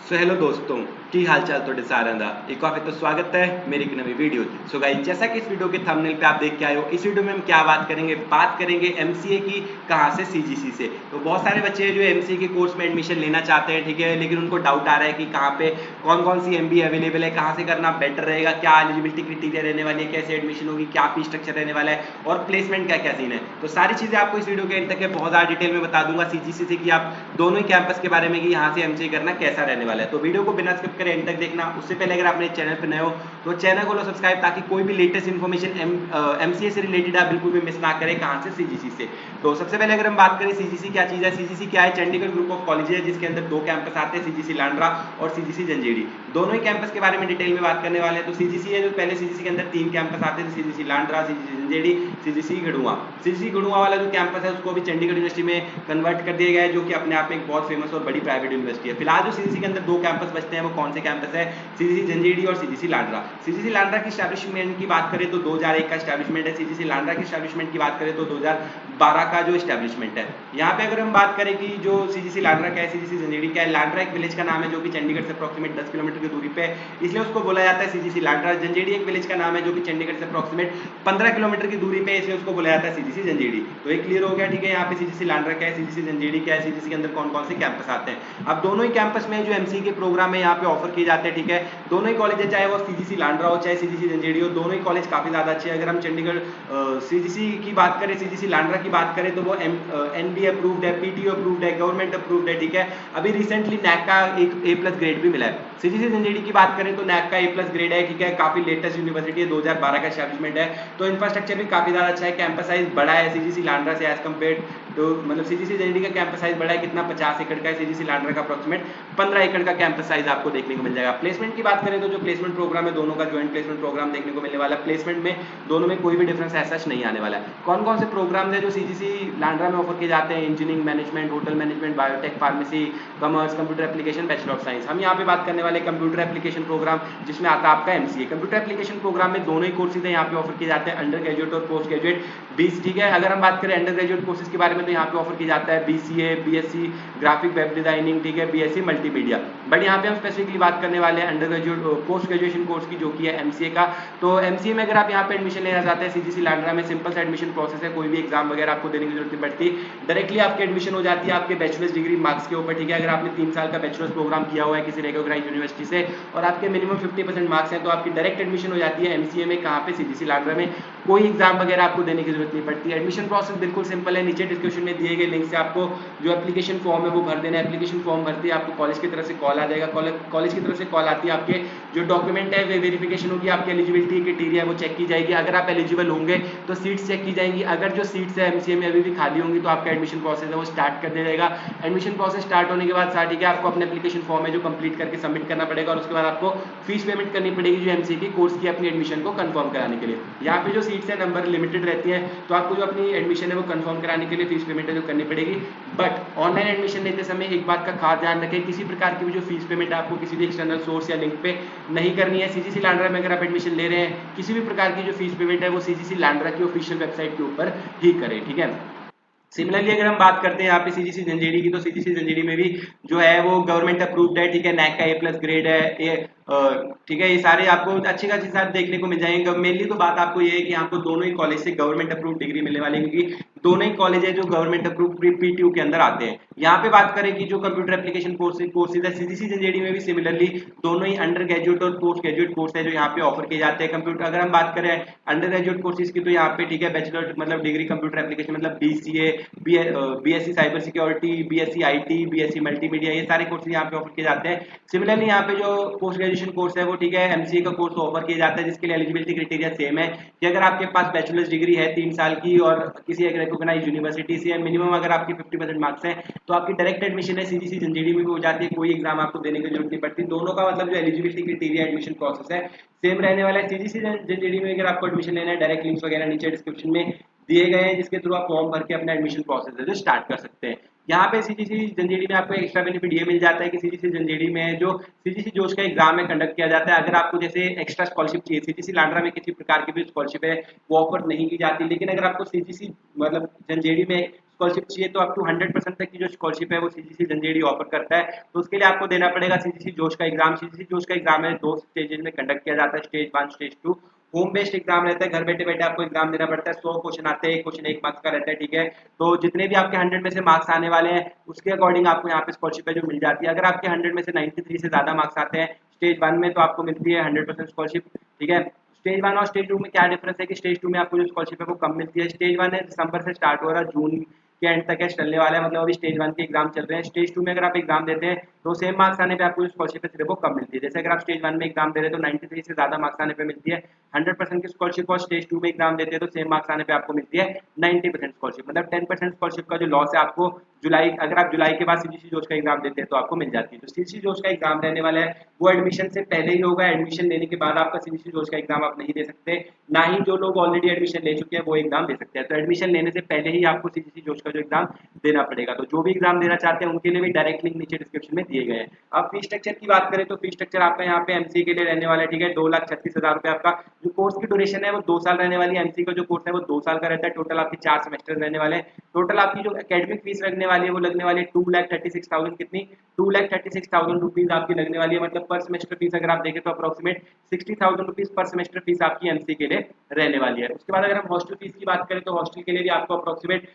Hello दोस्तों की हाल चाल तो सारा दा एक बार फिर तो स्वागत है मेरी एक नवी वीडियो थी। सो गाइस, जैसा कि इस वीडियो के थंबनेल पे आप देख के आए हो, इस वीडियो में हम क्या बात करेंगे एमसीए की। कहाँ से? सीजीसी से। तो बहुत सारे बच्चे हैं जो एमसीए के कोर्स में एडमिशन लेना चाहते हैं, ठीक है, लेकिन उनको डाउट आ रहा है कि कहाँ पे कौन कौन सी एमबीए अवेलेबल है, कहाँ से करना बेटर रहेगा, क्या एलिजिबिलिटी क्राइटेरिया रहने वाली है, कैसे एडमिशन होगी, क्या फी स्ट्रक्चर रहने वाला है और प्लेसमेंट का क्या सीन है। तो सारी चीजें आपको इस वीडियो के एंड तक बहुत ज्यादा डिटेल में बता दूंगा सीजीसी से कि आप दोनों ही कैंपस के बारे में कि यहाँ से एमसीए करना कैसा रहने वाला है। तो वीडियो को बिना स्किप करे एंड तक देखना। उससे पहले अगर आप मेरे चैनल पर नए हो तो चैनल को लो सब्सक्राइब, ताकि कोई भी लेटेस्ट इन्फॉर्मेशन एमसीए से रिलेटेड आप बिल्कुल भी मिस ना करें। कहाँ से? सीजीसी से। तो सबसे पहले अगर हम बात करें सीजीसी क्या चीज है, सीजीसी क्या है? चंडीगढ़ ग्रुप ऑफ कॉलेज है, जिसके अंदर दो कैंपस आते हैं, सीजीसी लांड्रा और सीजीसी जंजेड़ी। दोनों ही कैंपस के बारे में डिटेल में बात करने वाले हैं। तो सीजीसी है जो पहले सीजीसी के अंदर तीन कैंपस आते थे, CGC Landran, CGC जंजेड़ी, CGC गढ़ुआ। CGC गढ़ुआ वाला जो कैंपस है उसको भी चंडीगढ़ यूनिवर्सिटी में कन्वर्ट कर दिया गया है, जो कि अपने आप में एक बहुत फेमस और बड़ी प्राइवेट यूनिवर्सिटी है। फिलहाल जो सीजीसी के अंदर दो कैंपस बचते हैं वो कौन से कैंपस है? सीजीसी जंजेड़ी और सीजीसी लांड्रा। सीजीसी लांड्रा की स्टैब्लिशमेंट की बात करें तो 2001 का स्टैब्लिशमेंट है। सीजीसी लांड्रा की स्टैब्लिशमेंट की बात करें तो 2012 का जो स्टैब्लिशमेंट है। यहाँ पे अगर हम बात करें कि जो सीजीसी लांड्रा क्या है, सीजीसी जंजेड़ी क्या है, लांड्रा एक विलेज का नाम है जो कि चंडीगढ़ से अप्रोक्सीमेट 10 किलोमीटर की दूरी पे, इसलिए उसको बोला जाता है सीजीसी लांड्रा। जंजेड़ी एक विलेज का नाम है जो कि चंडीगढ़ से अप्रोक्सीमेट 15 किलोमीटर की दूरी पे, इसलिए उसको बोला जाता है सीजीसी जंजेड़ी। तो ये क्लियर हो गया, ठीक है। यहाँ पे सीजीसी लांड्रा क्या है, सीजीसी जंजेड़ी क्या है, सीजीसी के अंदर कौन कौन से कैंपस आते हैं। अब दोनों ही कैंपस में जो एमसीए के प्रोग्राम है यहाँ पे ऑफर किए जाते हैं, ठीक है। दोनों ही कॉलेज है, चाहे वो सीजीसी लांड्रा हो चाहे सीजीसी जंजेड़ी हो, दोनों ही कॉलेज काफी ज्यादा अच्छे हैं। अगर हम चंडीगढ़ सीजीसी की बात करें, सीजीसी लांड्रा की बात करें तो वो एनबीए अप्रूव्ड है, पीटीओ अप्रूव्ड है, गवर्नमेंट अप्रूव्ड है, ठीक है। अभी रिसेंटली नैक का एक ए+ ग्रेड भी मिला है। सीजीसी जंजेड़ी की बात करें तो नैक का ए+ ग्रेड है, ठीक है। काफी लेटेस्ट यूनिवर्सिटी है, 2012 का एस्टैब्लिशमेंट है। तो इंफ्रास्ट्रक्चर भी काफी ज्यादा अच्छा है, कैंपस साइज बड़ा है सीजीसी लांड्रा से एज कम्पेयर। तो मतलब सीजीसी जंजेड़ी का कैंपस साइज बड़ा है, कितना? 50 एकड़ का है। सीजीसी लांड्रा का अप्रोक्सीमेट 15 एकड़ का कैंपस साइज आपको देखने को मिल जाएगा। प्लेसमेंट की बात करें तो जो प्लेसमेंट प्रोग्राम है, दोनों का ज्वाइंट प्लेसमेंट प्रोग्राम देखने को मिलने वाला है। प्लेसमेंट में दोनों में कोई भी डिफरेंस ऐसा नहीं आने वाला है। कौन कौन से प्रोग्राम है जो सीजीसी लांड्रा में ऑफर किए जाते हैं? Engineering management, hotel management, biotech, pharmacy, commerce, computer application, bachelor of science. हम यहाँ पे बात करने वाले कंप्यूटर एप्लीकेशन प्रोग्राम, जिसमें आता है आपका एमसीए। कंप्यूटर एप्लीकेशन प्रोग्राम में दोनों ही कोर्सेज यहाँ पे ऑफर किए जाते हैं, अंडर ग्रेजुएट और पोस्ट ग्रेजुएट 20, ठीक है। अगर हम बात करें अंडर ग्रेजुएट कोर्सेज के बारे में तो यहाँ पे ऑफर किया जाता है BCA, BSc graphic web designing, ठीक है, बीएससी मल्टीमीडिया। बट यहाँ पे हम स्पेसिफिकली बात करने वाले हैं under graduate post graduation course की, जो कि है एमसीए का। तो एमसीए में अगर आप यहाँ पे एडमिशन लेना चाहते हैं सीजीसी लांड्रा में, सिंपल सा एडमिशन प्रोसेस है, कोई भी एग्जाम वगैरह आपको देने की जरूरत नहीं पड़ती। डायरेक्टली आपकी एडमिशन हो जाती है आपके बैचलर्स डिग्री मार्क्स के ऊपर, ठीक है। अगर आपने 3 साल का बैचलर्स प्रोग्राम किया हुआ है किसी रिकॉग्नाइज्ड यूनिवर्सिटी से और आपके मिनिमम 50% मार्क्स हैं, तो आपकी डायरेक्ट एडमिशन हो जाती है एमसीए में। कहाँ पे? सीजीसी लांड्रा में। कोई एग्जाम वगैरह आपको देने की जरूरत नहीं पड़ती। एडमिशन प्रोसेस बिल्कुल सिंपल है। नीचे डिस्क्रिप्शन में दिए गए लिंक से आपको जो एप्लीकेशन फॉर्म है वो भर देना है। एप्लीकेशन फॉर्म भरते ही आपको कॉलेज की तरफ से कॉल आ जाएगा। कॉलेज की तरफ से कॉल आती है, आपके जो डॉक्यूमेंट है वे वेरिफिकेशन होगी, आपकी एलिजिबिलिटी क्राइटेरिया वो चेक की जाएगी। अगर आप एलिजिबल होंगे तो सीट्स चेक की जाएंगी। अगर जो सीट्स है एमसीए में अभी भी खाली होंगी तो आपका एडमिशन प्रोसेस है वो स्टार्ट कर दिया जाएगा। एडमिशन प्रोसेस स्टार्ट होने के बाद साथ ही आपको अपने एप्लीकेशन फॉर्म है जो कंप्लीट करके सबमिट करना पड़ेगा और उसके बाद आपको फीस पेमेंट करनी पड़ेगी जो एमसीए के कोर्स की अपनी एडमिशन को कंफर्म कराने के लिए। यहाँ पे जो सीट्स है नंबर लिमिटेड रहती है, तो आपको जो अपनी एडमिशन है वो कंफर्म कराने के लिए फीस पेमेंट है जो करनी पड़ेगी। बट ऑनलाइन एडमिशन लेते समय एक बात का खास ध्यान रखें, किसी प्रकार की भी जो फीस पेमेंट आपको किसी भी एक्सटर्नल सोर्स या लिंक पे नहीं करनी है। सीजीसी लांड्रा में अगर आप एडमिशन ले रहे हैं, किसी भी प्रकार की जो फीस पेमेंट है वो सीजीसी लांड्रा की ऑफिशियल वेबसाइट के ऊपर ही करें, ठीक है। सिमिलरली अगर हम बात करते हैं यहाँ पे सीजीसी जंजेड़ी की, तो सीजीसी जंजेड़ी में भी जो है वो गवर्नमेंट अप्रूव्ड है, ठीक है। नैक का ए+ ग्रेड है, ठीक है। ये सारे आपको अच्छी खासी साथ देखने को मिल जाएंगे। मेनली तो बात आपको ये है कि आपको दोनों ही कॉलेज से गवर्नमेंट अप्रूव्ड डिग्री मिलने वाली है, क्योंकि दोनों ही कॉलेज है जो गवर्नमेंट अप्रूव्ड पीटीयू के अंदर आते हैं। यहाँ पे बात करें कि जो कंप्यूटर एप्लीकेशन कोर्सेज है सीजीसी जंजेड़ी में भी सिमिलरली दोनों ही अंडर ग्रेजुएट और पोस्ट ग्रेजुएट कोर्स है जो यहाँ पे ऑफर किए जाते हैं। कंप्यूटर अगर हम बात करें अंडर ग्रेजुएट कोर्सेज की, तो यहाँ पे ठीक है बैचलर मतलब डिग्री कंप्यूटर एप्लीकेशन मतलब BCA, BSc cyber security, BSc IT, BSc multimedia, ये सारे कोर्सेज यहाँ पे ऑफर किए जाते हैं। सिमिलरली यहाँ पे जो पोस्ट ग्रेजुएशन कोर्स है वो ठीक है एमसीए का कोर्स ऑफर किया जाता है, जिसके लिए एलिजिबिलिटी क्राइटेरिया सेम है कि अगर आपके पास बैचलर्स डिग्री है 3 साल की और किसी एक रिकॉग्नाइज्ड यूनिवर्सिटी से मिनिमम अगर आपकी 50% मार्क्स हैं, तो आपकी डायरेक्ट एडमिशन है सीजीसी जंजेड़ी में भी हो जाती है। कोई एग्जाम आपको देने की जरूरत नहीं पड़ती। दोनों का मतलब जो एलिजिबिलिटी क्राइटेरिया एडमिशन प्रोसेस है सेम रहने वाला है। सीजीसी जंजेड़ी में अगर आपको एडमिशन लेना है, डायरेक्ट लिंक्स वगैरह नीचे डिस्क्रिप्शन में दिए गए हैं, जिसके थ्रू आप फॉर्म भर के अपना एडमिशन प्रोसेस है जो स्टार्ट कर सकते हैं। यहाँ पे सीजीसी जंजेड़ी में आपको एक्स्ट्रा बेनिफिट ये मिल जाता है कि सीजीसी जंजेड़ी में जो सीजीसी जोश का एग्जाम है कंडक्ट किया जाता है। अगर आपको जैसे एक्स्ट्रा स्कॉलरशिप चाहिए, सीजीसी लांड्रा में किसी प्रकार की भी स्कॉलरशिप है वो ऑफर नहीं की जाती, लेकिन अगर आपको सीजीसी मतलब जंजेड़ी में स्कॉलरशिप चाहिए तो आपको 100% तक की जो स्कॉलरशिप है वो सीजीसी जंजेड़ी ऑफर करता है। तो उसके लिए आपको देना पड़ेगा सीजीसी जोश का एग्जाम। सीजीसी जोश का एग्जाम है 2 स्टेजेस में कंडक्ट किया जाता है, stage 1 stage 2। Home based exam रहता है, घर बैठे बैठे आपको एग्जाम देना पड़ता है। 100 क्वेश्चन आते हैं, एक क्वेश्चन 1 मार्क्स का रहता है, ठीक है। तो जितने भी आपके 100 में से मार्क्स आने वाले हैं उसके अकॉर्डिंग आपको यहाँ पे स्कॉलरशिप है जो मिल जाती है। अगर आपके 100 में से 93 से ज्यादा मार्क्स आते हैं स्टेज 1 में तो आपको मिलती है 100% स्कॉलरशिप, ठीक है। स्टेज 1 और स्टेज 2 में क्या डिफरेंस है कि स्टेज 2 में आपको जो स्कॉलरशिप है वो कम मिलती है। स्टेज 1 है दिसंबर से स्टार्ट हो रहा है, जून के एंड तक है चलने वाला है, मतलब अभी स्टेज 1 के एग्जाम चल रहे हैं। स्टेज 2 में अगर आप एग्जाम देते हैं तो सेम मार्क्स आने पे आपको जो स्कॉलरशिप है सिर्फ वो कम मिलती है। जैसे अगर आप स्टेज 1 में एग्जाम दे रहे हैं तो 93 से ज्यादा मार्क्स आने पे मिलती है 100% की स्कॉलरशिप, और स्टेज 2 में एग्जाम देते हैं तो सेम मार्क्स आने पे आपको मिलती है 90% स्कॉलरशिप। मतलब 10% स्कॉलरशिप का जो लॉस है आपको जुलाई, अगर आप जुलाई के बाद सीजीसी जोश का एग्जाम देते हैं तो आपको मिल जाती है। तो सीजीसी जोश का एग्जाम रहने वाला है वो एडमिशन से पहले ही होगा, एडमिशन लेने के बाद आपका सीजीसी जोश का एग्जाम आप नहीं दे सकते, ना ही जो लोग ऑलरेडी एडमिशन ले चुके हैं वो एग्जाम दे सकते हैं। तो एडमिशन लेने से पहले ही आपको सीजीसी जोश का जो एग्जाम देना पड़ेगा। तो जो भी एग्जाम देना चाहते हैं उनके लिए भी डायरेक्ट लिंक नीचे डिस्क्रिप्शन में दिए गए हैं। अब फी स्ट्रक्चर की बात करें तो फी स्ट्रक्चर आपका यहाँ पे एमसीए के लिए रहने वाला है, ठीक है। 2,36,000 रुपए आपका जो कोर्स की ड्यूरेशन है वो 2 साल रहने वाली है। एमसीए का जो कोर्स है वो 2 साल का रहता है। टोटल आपके 4 सेमेस्टर रहने वाले हैं। टोटल आपकी जो एकेडमिक फीस लगने वाली है वो लगने वाली है 2,36,000, कितनी 2,36,000 रुपीज आपकी लगने वाली है। मतलब पर सेमेस्टर फीस अगर आप देखें तो approximate 60,000 rupees per semester fees आपकी एमसीए के लिए रहने वाली है। उसके बाद अगर हम हॉस्टल फीस की बात करें तो हॉस्टल के लिए भी आपको अप्रोक्सीमेट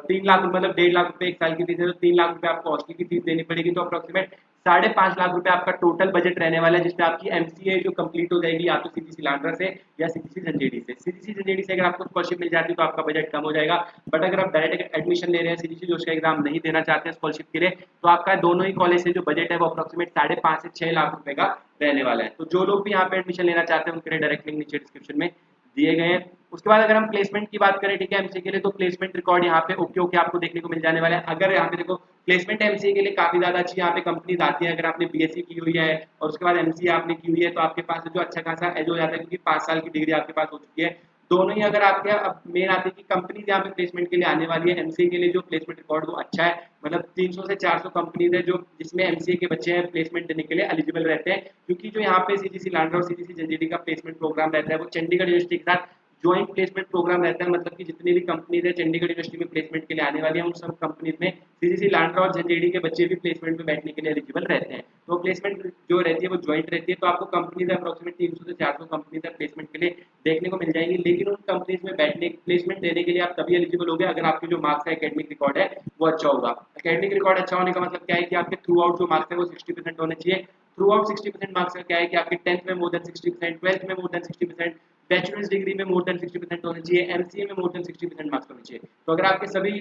3 लाख मतलब 1.5 लाख रुपए एक साल की फीस है, तो 3 लाख रुपए आपको हॉस्टल की फीस देनी पड़ेगी। तो अप्रोक्सीमेट 5.5 लाख रुपए आपका टोटल बजट रहने वाला है, जिसमें आपकी एमसीए जो कंप्लीट हो जाएगी या तो सीजीसी लांड्रा से या सीजीसी जंजेड़ी से। सीजीसी जंजेड़ी से अगर आपको स्कॉलरशिप मिल जाती है तो आपका बजट कम हो जाएगा, बट अगर आप डायरेक्ट एडमिशन ले रहे हैं सीजीसी जोश का एग्जाम नहीं देना चाहते हैं स्कॉलरशिप के लिए तो आपका दोनों ही कॉलेज से जो बजट है वो अप्रोक्सीमेट 5.5 से 6 लाख रुपए का रहने वाला है। तो जो लोग भी यहाँ पे एडमिशन लेना चाहते हैं उनके लिए डायरेक्ट लिंक नीचे डिस्क्रिप्शन में दिए गए हैं। उसके बाद अगर हम प्लेसमेंट की बात करें, ठीक है, एमसीए के लिए, तो प्लेसमेंट रिकॉर्ड यहाँ पे ओके ओके आपको देखने को मिल जाने वाला है। अगर यहाँ पे देखो प्लेसमेंट एमसीए के लिए काफी ज्यादा अच्छी यहाँ पे कंपनीज आती है। अगर आपने बीएससी की हुई है और उसके बाद एमसीए आपने की हुई है तो आपके पास जो अच्छा खासा एज हो जाता है, क्योंकि 5 साल की डिग्री आपके पास हो चुकी है दोनों ही। अगर आपके अब मेन आती है कि कंपनीज यहाँ पे प्लेसमेंट के लिए आने वाली है, एमसीए के लिए जो प्लेसमेंट रिकॉर्ड वो अच्छा है। मतलब 300 से 400 कंपनीज है जो जिसमें एमसीए के बच्चे हैं प्लेसमेंट देने के लिए एलिजिबल रहते हैं, क्योंकि जो यहाँ पे सीजीसी लांड्रा और सीजीसी जंजेडी का प्लेसमेंट प्रोग्राम रहता है वो चंडीगढ़ यूनिवर्सिटी के साथ ज्वाइंट प्लेसमेंट प्रोग्राम रहता है। मतलब कि जितनी भी कंपनीज है चंडीगढ़ यूनिवर्सिटी में प्लेसमेंट के लिए आने वाली है उन सब कंपनीज में सीजीसी लांड्रा और झंझेड़ी के बच्चे भी प्लेसमेंट में बैठने के लिए एलिजिबल रहते हैं। तो प्लेसमेंट जो रहती है वो ज्वाइंट रहती है। तो आपको कंपनीज अप्रोक्सीमेट 300 से 400 कंपनीज प्लेसमेंट के लिए देखने को मिल जाएंगी, लेकिन उन कंपनीज में बैठने प्लेसमेंट देने के लिए आप तभी एलिजिबल होगे अगर आपके जो मार्क्स है एकेडमिक रिकॉर्ड है वो अच्छा होगा। एकेडमिक रिकॉर्ड अच्छा होने का मतलब क्या है कि आपके थ्रू आउट जो मार्क्स है वो 60% होने चाहिए। थ्रू आउट 60% मार्क्स का क्या है कि आपके 10th में मोर देन 60%, 12th में मोर देन 60%, बैचलर्स डिग्री में मोर देन 60% होने चाहिए, एमसीए में मोर देन 60% मार्क्स होने चाहिए। तो अगर आपके सभी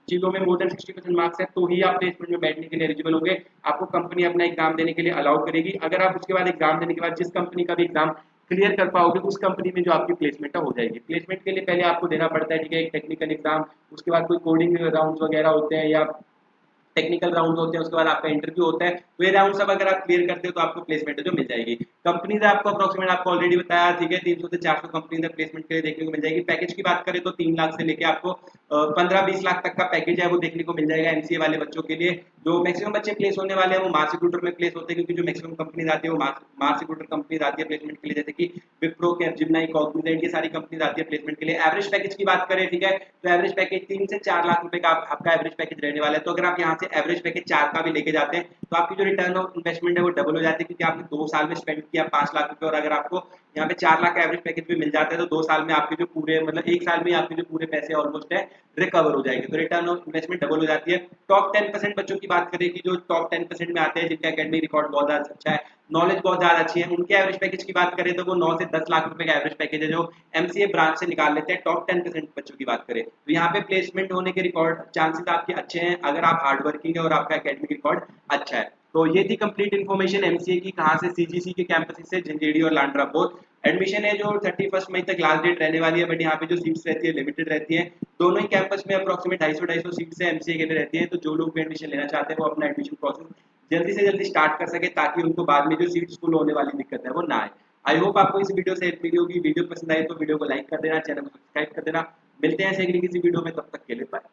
चीजों में मोर देन 60% मार्क्स है तो ही आप प्लेसमेंट में बैठने के लिए एलिजिबल होंगे, आपको कंपनी अपना एग्जाम देने के लिए अलाउ करेगी। अगर आप उसके बाद एग्जाम देने के बाद जिस कंपनी का भी एग्जाम क्लियर कर पाओगे उस कंपनी में जो आपकी प्लेसमेंट हो जाएगी। प्लेसमेंट के लिए पहले आपको देना पड़ता है, ठीक है, एक टेक्निकल एग्जाम, उसके बाद कोई कोडिंग राउंड वगैरह होते हैं या टेक्निकल राउंड होते हैं, उसके बाद आपका इंटरव्यू होता है। तो ये राउंड सब अगर आप क्लियर करते हो तो आपको प्लेसमेंट जो मिल जाएगी। कंपनीज आपको अप्रोक्सीमेट आपको ऑलरेडी बताया, ठीक है, 300 से 400 कंपनीज प्लेसमेंट के लिए देखने को मिल जाएगी। पैकेज की बात करें तो 3 लाख से लेके आपको 15-20 लाख तक का पैकेज है वो देखने को मिल जाएगा एमसीए वाले बच्चों के लिए। जो मैक्सिमम बच्चे प्लेस होने वाले हैं वो मार्स रिक्रूटर में प्लेस होते हैं, क्योंकि जो मैक्सिमम कंपनीज आती है वो मार्स रिक्रूटर कंपनीज आती है प्लेसमेंट के लिए, जैसे कि विप्रो, कैपजेमिनी, कॉग्निजेंट, ये सारी कंपनीज आती है प्लेसमेंट के लिए। एवरेज पैकेज की बात करें, ठीक है, तो एवरेज पैकेज 3 से 4 लाख रुपए का आपका एवरेज पैकेज रहने वाला है। तो अगर आप यहाँ से एवरेज पैकेज 4 का भी लेके जाते हैं तो आपकी जो रिटर्न ऑफ इन्वेस्टमेंट है वो डबल हो जाती है, क्योंकि आपने 2 साल में स्पेंड किया 5 लाख रुपए, और अगर आपको यहाँ पे 4 लाख का एवरेज पैकेज भी मिल जाता है तो 2 साल में आपके जो पूरे मतलब 1 साल में आपके जो पूरे पैसे ऑलमोस्ट है रिकवर हो जाएंगे। तो रिटर्न ऑफ इन्वेस्टमेंट डबल हो जाती है। टॉप 10% बच्चों की बात करें कि जो टॉप 10% में आते हैं जिनका एकेडमिक रिकॉर्ड बहुत ज्यादा अच्छा है, नॉलेज बहुत ज्यादा अच्छी है, उनके एवरेज पैकेज की बात करें तो वो 9 से 10 लाख रुपए का एवरेज पैकेज है जो एमसीए ब्रांच से निकाल लेते हैं। टॉप 10% बच्चों की बात करें तो यहाँ पे प्लेसमेंट होने के रिकॉर्ड चांसेस आपके अच्छे हैं अगर आप हार्ड वर्किंग है और आपका एकेडमिक रिकॉर्ड अच्छा है। तो ये थी कंप्लीट इन्फॉर्मेशन एमसीए की, कहाँ से सीजीसी के कैंपस से झंझेड़ी और लांड्रा बोथ। एडमिशन है जो 31 मई तक लास्ट डेट रहने वाली है, बट यहाँ पे जो सीट्स रहती है लिमिटेड रहती है। दोनों ही कैंपस में अप्रोक्सीमेट 250 सीट्स है एमसीए के लिए रहती है। तो जो लोग भी एडमिशन लेना चाहते हैं वो अपना एडमिशन प्रोसेस जल्दी से जल्दी स्टार्ट कर सके, ताकि उनको बाद में जो सीट्स फुल होने वाली दिक्कत है वो ना आए। आई होप आपको इस वीडियो से हेल्प मिली होगी। वीडियो पसंद आई तो वीडियो को लाइक कर देना, चैनल को सब्सक्राइब कर देना। मिलते हैं ऐसे किसी वीडियो में, तब तक के लिए बाय।